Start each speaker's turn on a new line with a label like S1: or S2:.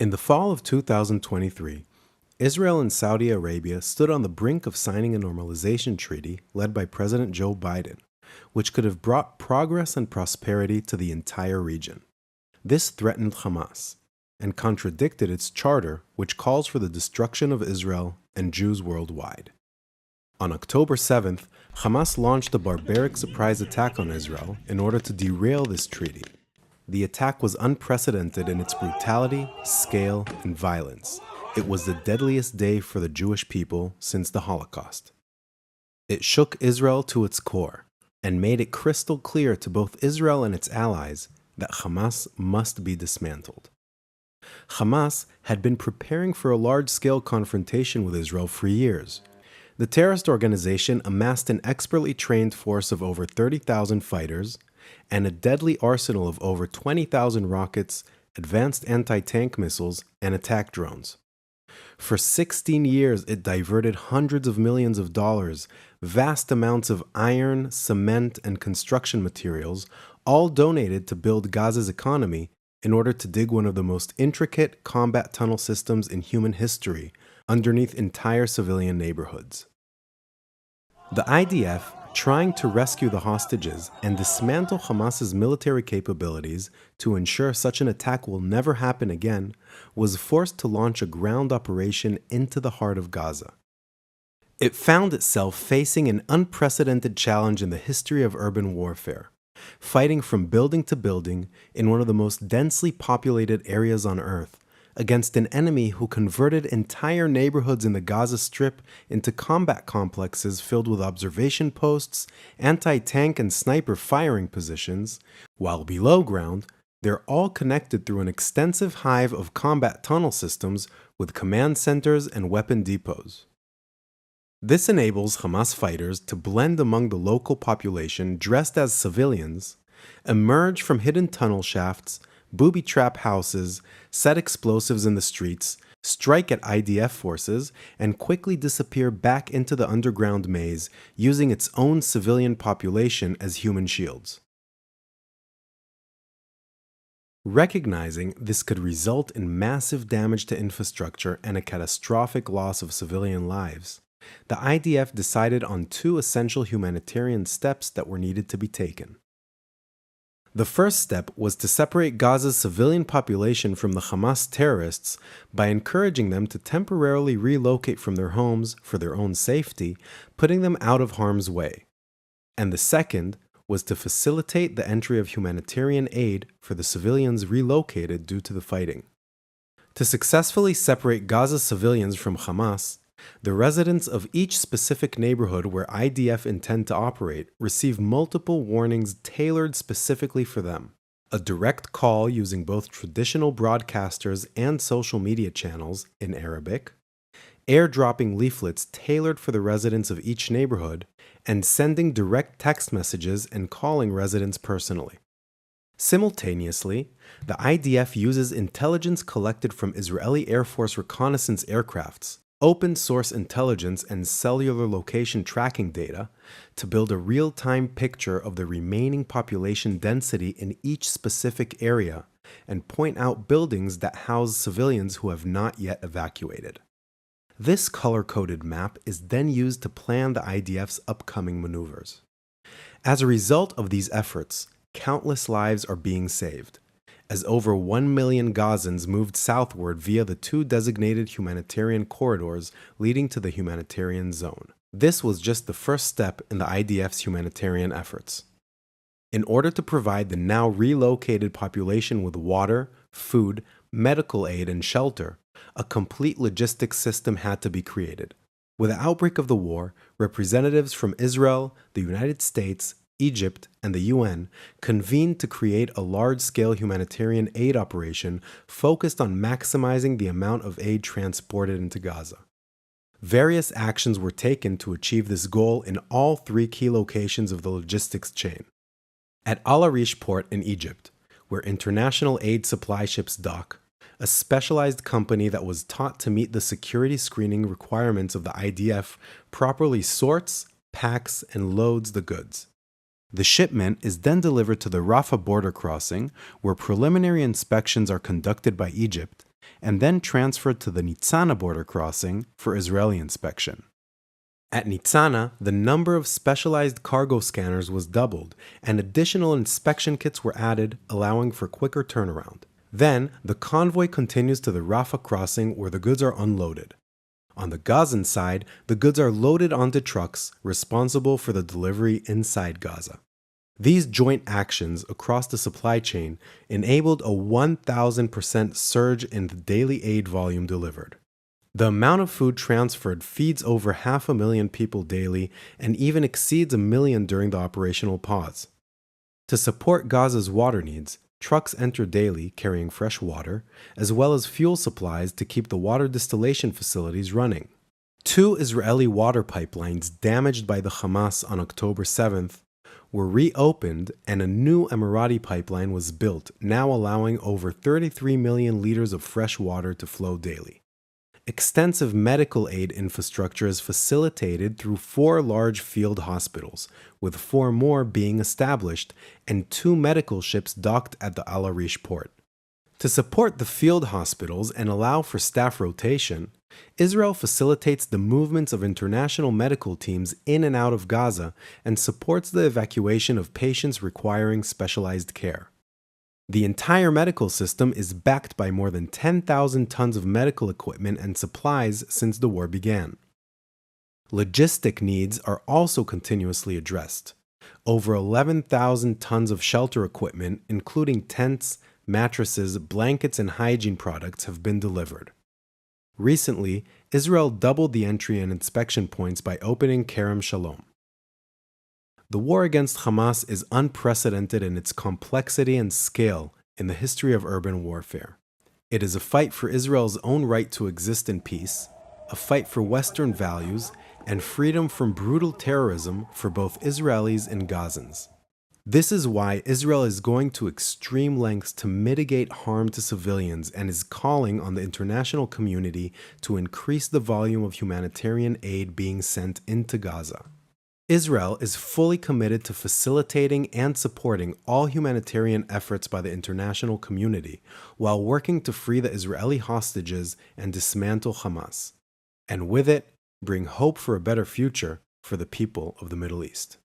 S1: In the fall of 2023, Israel and Saudi Arabia stood on the brink of signing a normalization treaty led by President Joe Biden, which could have brought progress and prosperity to the entire region. This threatened Hamas and contradicted its charter, which calls for the destruction of Israel and Jews worldwide. On October 7th, Hamas launched a barbaric surprise attack on Israel in order to derail this treaty. The attack was unprecedented in its brutality, scale, and violence. It was the deadliest day for the Jewish people since the Holocaust. It shook Israel to its core and made it crystal clear to both Israel and its allies that Hamas must be dismantled. Hamas had been preparing for a large-scale confrontation with Israel for years. The terrorist organization amassed an expertly trained force of over 30,000 fighters and a deadly arsenal of over 20,000 rockets, advanced anti-tank missiles, and attack drones. For 16 years, it diverted hundreds of millions of dollars, vast amounts of iron, cement, and construction materials, all donated to build Gaza's economy in order to dig one of the most intricate combat tunnel systems in human history underneath entire civilian neighborhoods. The IDF, trying to rescue the hostages and dismantle Hamas's military capabilities to ensure such an attack will never happen again, was forced to launch a ground operation into the heart of Gaza. It found itself facing an unprecedented challenge in the history of urban warfare, fighting from building to building in one of the most densely populated areas on Earth, against an enemy who converted entire neighborhoods in the Gaza Strip into combat complexes filled with observation posts, anti-tank and sniper firing positions, while below ground, they're all connected through an extensive hive of combat tunnel systems with command centers and weapon depots. This enables Hamas fighters to blend among the local population dressed as civilians, emerge from hidden tunnel shafts, booby trap houses, set explosives in the streets, strike at IDF forces, and quickly disappear back into the underground maze using its own civilian population as human shields. Recognizing this could result in massive damage to infrastructure and a catastrophic loss of civilian lives, the IDF decided on two essential humanitarian steps that were needed to be taken. The first step was to separate Gaza's civilian population from the Hamas terrorists by encouraging them to temporarily relocate from their homes for their own safety, putting them out of harm's way. And the second was to facilitate the entry of humanitarian aid for the civilians relocated due to the fighting. To successfully separate Gaza's civilians from Hamas, the residents of each specific neighborhood where IDF intend to operate receive multiple warnings tailored specifically for them. A direct call using both traditional broadcasters and social media channels in Arabic, airdropping leaflets tailored for the residents of each neighborhood, and sending direct text messages and calling residents personally. Simultaneously, the IDF uses intelligence collected from Israeli Air Force reconnaissance aircrafts, open-source intelligence and cellular location tracking data to build a real-time picture of the remaining population density in each specific area and point out buildings that house civilians who have not yet evacuated. This color-coded map is then used to plan the IDF's upcoming maneuvers. As a result of these efforts, countless lives are being saved, as over 1 million Gazans moved southward via the two designated humanitarian corridors leading to the humanitarian zone. This was just the first step in the IDF's humanitarian efforts. In order to provide the now relocated population with water, food, medical aid, and shelter, a complete logistics system had to be created. With the outbreak of the war, representatives from Israel, the United States, Egypt, and the UN convened to create a large-scale humanitarian aid operation focused on maximizing the amount of aid transported into Gaza. Various actions were taken to achieve this goal in all three key locations of the logistics chain. At Al Arish port in Egypt, where international aid supply ships dock, a specialized company that was taught to meet the security screening requirements of the IDF properly sorts, packs, and loads the goods. The shipment is then delivered to the Rafah border crossing, where preliminary inspections are conducted by Egypt, and then transferred to the Nitzana border crossing for Israeli inspection. At Nitzana, the number of specialized cargo scanners was doubled, and additional inspection kits were added, allowing for quicker turnaround. Then, the convoy continues to the Rafah crossing where the goods are unloaded. On the Gazan side, the goods are loaded onto trucks responsible for the delivery inside Gaza. These joint actions across the supply chain enabled a 1,000% surge in the daily aid volume delivered. The amount of food transferred feeds over 500,000 people daily and even exceeds 1 million during the operational pause. To support Gaza's water needs, trucks enter daily carrying fresh water, as well as fuel supplies to keep the water distillation facilities running. 2 Israeli water pipelines damaged by the Hamas on October 7th were reopened, and a new Emirati pipeline was built, now allowing over 33 million liters of fresh water to flow daily. Extensive medical aid infrastructure is facilitated through 4 large field hospitals, with 4 more being established and 2 medical ships docked at the Al Arish port. To support the field hospitals and allow for staff rotation, Israel facilitates the movements of international medical teams in and out of Gaza and supports the evacuation of patients requiring specialized care. The entire medical system is backed by more than 10,000 tons of medical equipment and supplies since the war began. Logistic needs are also continuously addressed. Over 11,000 tons of shelter equipment, including tents, mattresses, blankets, and hygiene products, have been delivered. Recently, Israel doubled the entry and inspection points by opening Kerem Shalom. The war against Hamas is unprecedented in its complexity and scale in the history of urban warfare. It is a fight for Israel's own right to exist in peace, a fight for Western values, and freedom from brutal terrorism for both Israelis and Gazans. This is why Israel is going to extreme lengths to mitigate harm to civilians and is calling on the international community to increase the volume of humanitarian aid being sent into Gaza. Israel is fully committed to facilitating and supporting all humanitarian efforts by the international community while working to free the Israeli hostages and dismantle Hamas, and with it, bring hope for a better future for the people of the Middle East.